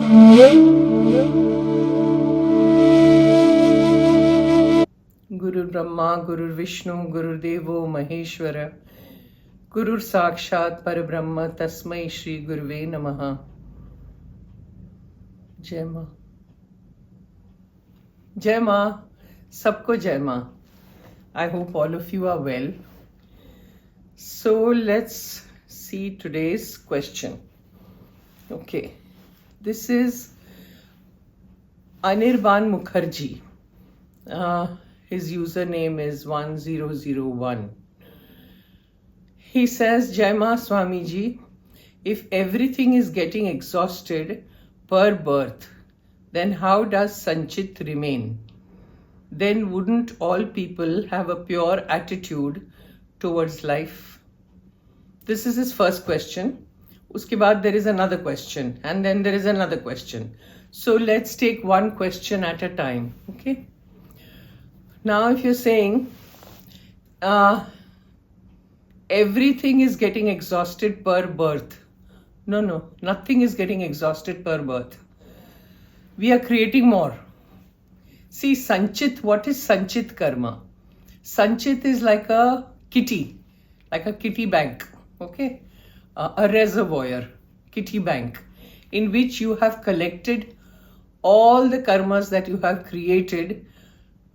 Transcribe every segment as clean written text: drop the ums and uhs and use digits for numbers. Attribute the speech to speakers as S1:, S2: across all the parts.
S1: Guru Brahma, Guru Vishnu, Guru Devo Maheshwara, Guru Sakshat Parabrahma, Tasmai Shri Guruve Namaha. Jai Ma. Jai Ma. Sabko Jai Ma. I hope all of you are well. So let's see today's question. Okay. This is Anirban Mukherjee. His username is 1001. He says, Jai Ma Swamiji, if everything is getting exhausted per birth, then how does Sanchit remain? Then wouldn't all people have a pure attitude towards life? This is his first question. Uske baad there is another question, and then there is another question. So let's take one question at a time, okay? Now if you're saying everything is getting exhausted per birth. No, nothing is getting exhausted per birth. We are creating more. See, Sanchit, what is Sanchit karma? Sanchit is like a kitty bank, okay? A reservoir, kitty bank, in which you have collected all the karmas that you have created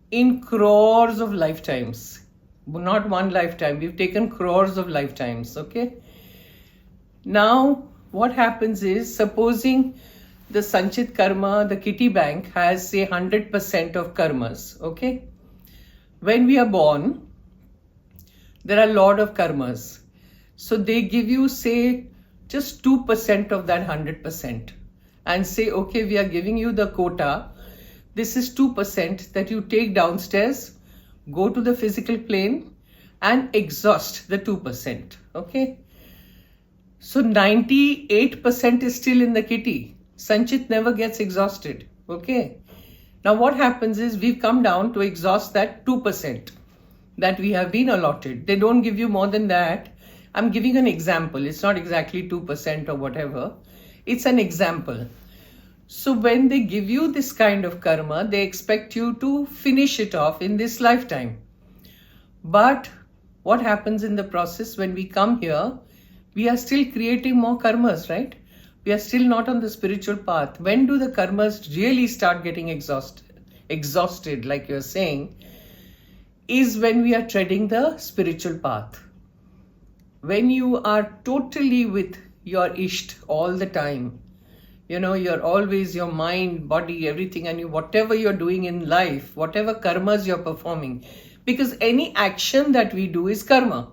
S1: in crores of lifetimes. Not one lifetime, we've taken crores of lifetimes, okay? Now, what happens is, supposing the Sanchit karma, the kitty bank, has say 100% of karmas, okay? When we are born, there are a lot of karmas. So they give you, say, just 2% of that 100% and say, okay, we are giving you the quota. This is 2% that you take downstairs, go to the physical plane and exhaust the 2%, okay? So 98% is still in the kitty. Sanchit never gets exhausted, okay? Now what happens is we've come down to exhaust that 2% that we have been allotted. They don't give you more than that. I'm giving an example. It's not exactly 2% or whatever. It's an example. So when they give you this kind of karma, they expect you to finish it off in this lifetime. But what happens in the process when we come here, we are still creating more karmas, right? We are still not on the spiritual path. When do the karmas really start getting exhausted, like you're saying, is when we are treading the spiritual path. When you are totally with your Isht all the time, you know, you're always your mind, body, everything, and whatever you're doing in life, whatever karmas you're performing, because any action that we do is karma.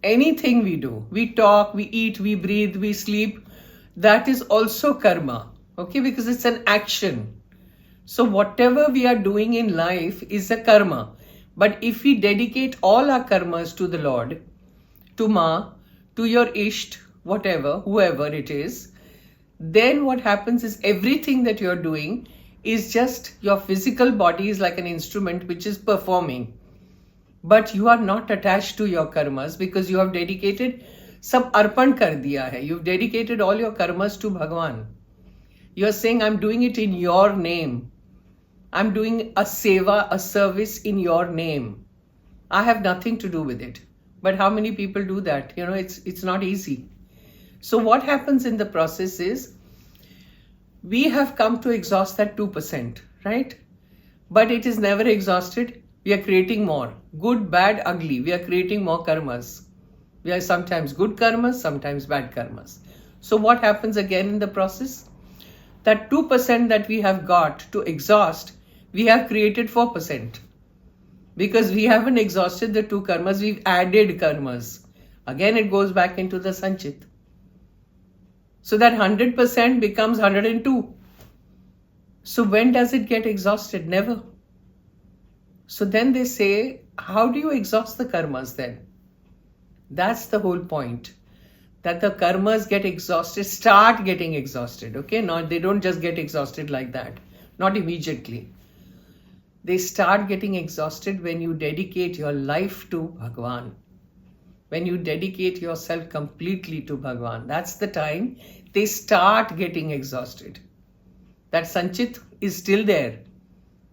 S1: Anything we do, we talk, we eat, we breathe, we sleep, that is also karma, okay, because it's an action. So whatever we are doing in life is a karma. But if we dedicate all our karmas to the Lord, to Ma, to your Isht, whatever, whoever it is, then what happens is everything that you're doing is just your physical body is like an instrument which is performing. But you are not attached to your karmas because you have dedicated, sab arpan kar diya hai. You've dedicated all your karmas to Bhagwan. You're saying, I'm doing it in your name. I'm doing a seva, a service in your name. I have nothing to do with it. But how many people do that? You know, it's not easy. So what happens in the process is, we have come to exhaust that 2%, right? But it is never exhausted. We are creating more. Good, bad, ugly. We are creating more karmas. We are sometimes good karmas, sometimes bad karmas. So what happens again in the process? That 2% that we have got to exhaust, we have created 4%. Because we haven't exhausted the 2 karmas, we've added karmas. Again, it goes back into the Sanchit. So that 100% becomes 102. So when does it get exhausted? Never. So then they say, how do you exhaust the karmas then? That's the whole point. That the karmas get exhausted, start getting exhausted, okay? Not, they don't just get exhausted like that. Not immediately. They start getting exhausted when you dedicate your life to Bhagwan. When you dedicate yourself completely to Bhagwan. That's the time they start getting exhausted. That Sanchit is still there.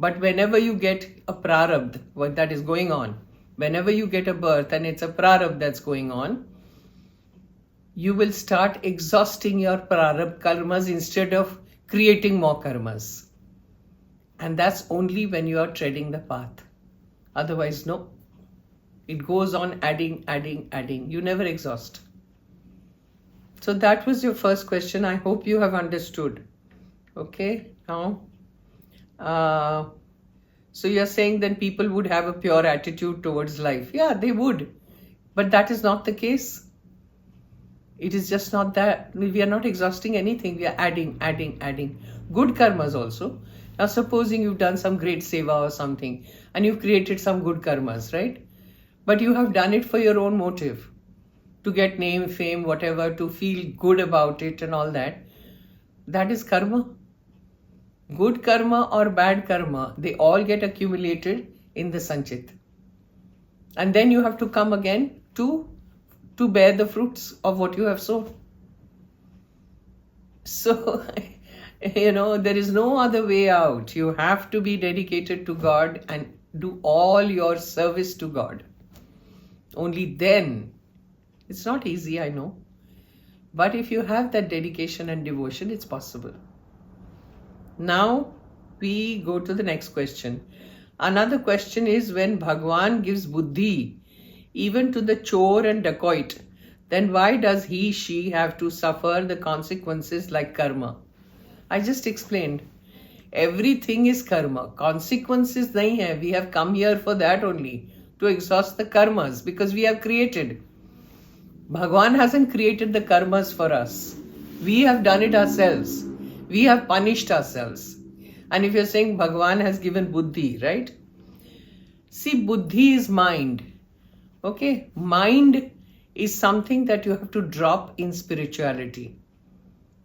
S1: But whenever you get a prarabdha, what that is going on, whenever you get a birth and it's a prarabdha that's going on, you will start exhausting your prarabdha karmas instead of creating more karmas. And that's only when you are treading the path. Otherwise, no. It goes on adding, adding, adding. You never exhaust. So that was your first question. I hope you have understood. Okay, now, so you're saying then people would have a pure attitude towards life. Yeah, they would. But that is not the case. It is just not that. We are not exhausting anything. We are adding, adding, adding. Good karmas also. Now supposing you've done some great seva or something and you've created some good karmas, right? But you have done it for your own motive. To get name, fame, whatever, to feel good about it and all that. That is karma. Good karma or bad karma, they all get accumulated in the Sanchit. And then you have to come again to bear the fruits of what you have sown. So, there is no other way out. You have to be dedicated to God and do all your service to God. Only then, it's not easy, I know. But if you have that dedication and devotion, it's possible. Now, we go to the next question. Another question is, when Bhagwan gives buddhi, even to the chore and dacoit, then why does he, she have to suffer the consequences like karma? I just explained. Everything is karma. Consequences nahi hai. We have come here for that only, to exhaust the karmas, because we have created. Bhagwan hasn't created the karmas for us. We have done it ourselves. We have punished ourselves. And if you're saying Bhagwan has given buddhi, right? See, buddhi is mind. Okay? Mind is something that you have to drop in spirituality.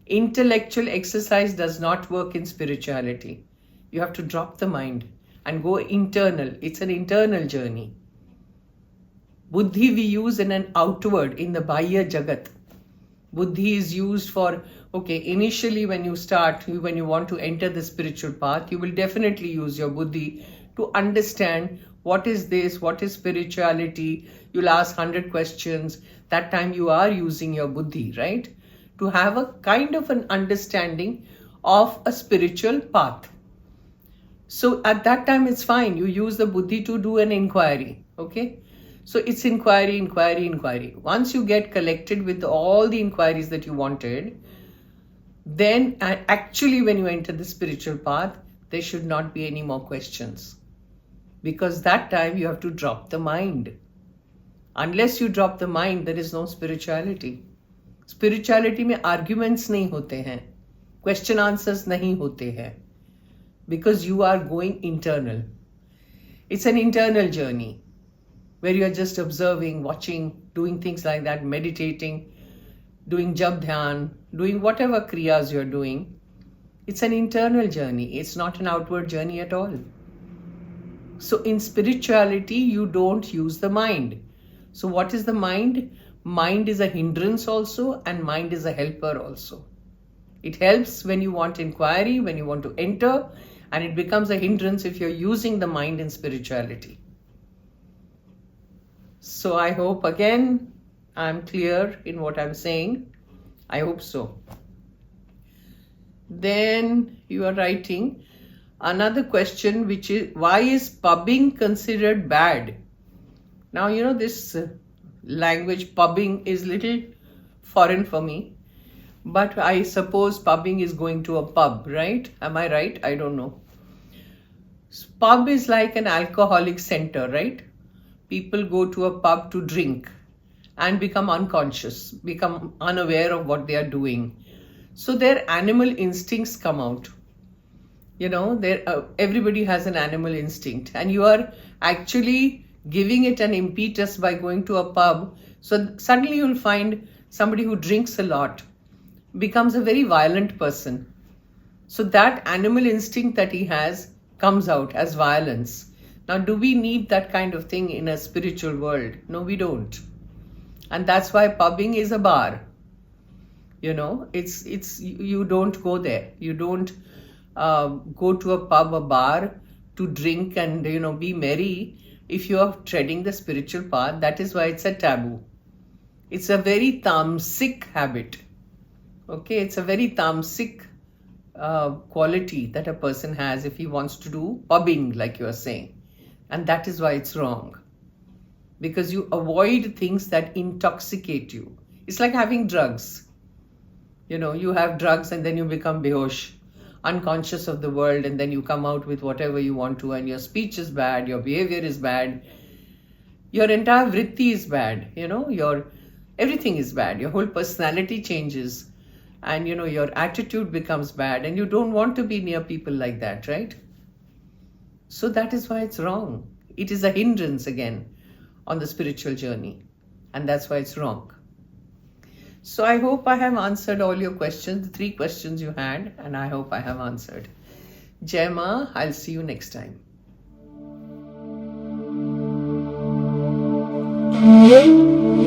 S1: Intellectual exercise does not work in spirituality. You have to drop the mind and go internal. It's an internal journey. Buddhi we use in an outward, in the Bahya Jagat. Buddhi is used for, initially when you start, when you want to enter the spiritual path, you will definitely use your buddhi to understand what is this, what is spirituality. You'll ask 100 questions. That time you are using your buddhi, right? To have a kind of an understanding of a spiritual path. So at that time it's fine. You use the buddhi to do an inquiry, okay? So it's inquiry, inquiry, inquiry. Once you get collected with all the inquiries that you wanted, then actually when you enter the spiritual path, there should not be any more questions. Because that time you have to drop the mind. Unless you drop the mind, there is no spirituality. Spirituality में arguments नहीं होते हैं. Question answers नहीं होते हैं. Because you are going internal. It's an internal journey where you are just observing, watching, doing things like that, meditating, doing Japa, Dhyan, doing whatever kriyas you're doing. It's an internal journey. It's not an outward journey at all. So in spirituality, you don't use the mind. So what is the mind? Mind is a hindrance also, and mind is a helper also. It helps when you want inquiry, when you want to enter, and it becomes a hindrance if you're using the mind in spirituality. So I hope again I'm clear in what I'm saying. I hope so. Then you are writing another question, which is, why is pubbing considered bad? Now, this language pubbing is little foreign for me, but I suppose pubbing is going to a pub, right? Am I right? I don't know. Pub is like an alcoholic center, right? People go to a pub to drink and become unconscious, become unaware of what they are doing. So their animal instincts come out. Everybody has an animal instinct, and you are actually giving it an impetus by going to a pub. So suddenly you'll find somebody who drinks a lot becomes a very violent person. So that animal instinct that he has comes out as violence. Now, do we need that kind of thing in a spiritual world? No, we don't. And that's why pubbing is a bar. You don't go there. You don't go to a pub, a bar to drink and be merry. If you are treading the spiritual path, that is why it's a taboo. It's a very tamasic habit. Okay, it's a very tamasic quality that a person has if he wants to do pubbing, like you are saying. And that is why it's wrong. Because you avoid things that intoxicate you. It's like having drugs. You have drugs and then you become behosh, unconscious of the world, and then you come out with whatever you want to, and your speech is bad, your behavior is bad, your entire vritti is bad, everything is bad, your whole personality changes, and your attitude becomes bad, and you don't want to be near people like that, right? So that is why it's wrong. It is a hindrance again on the spiritual journey, and that's why it's wrong. So I hope I have answered all your questions, the 3 questions you had, and I hope I have answered. Jai Ma, I'll see you next time.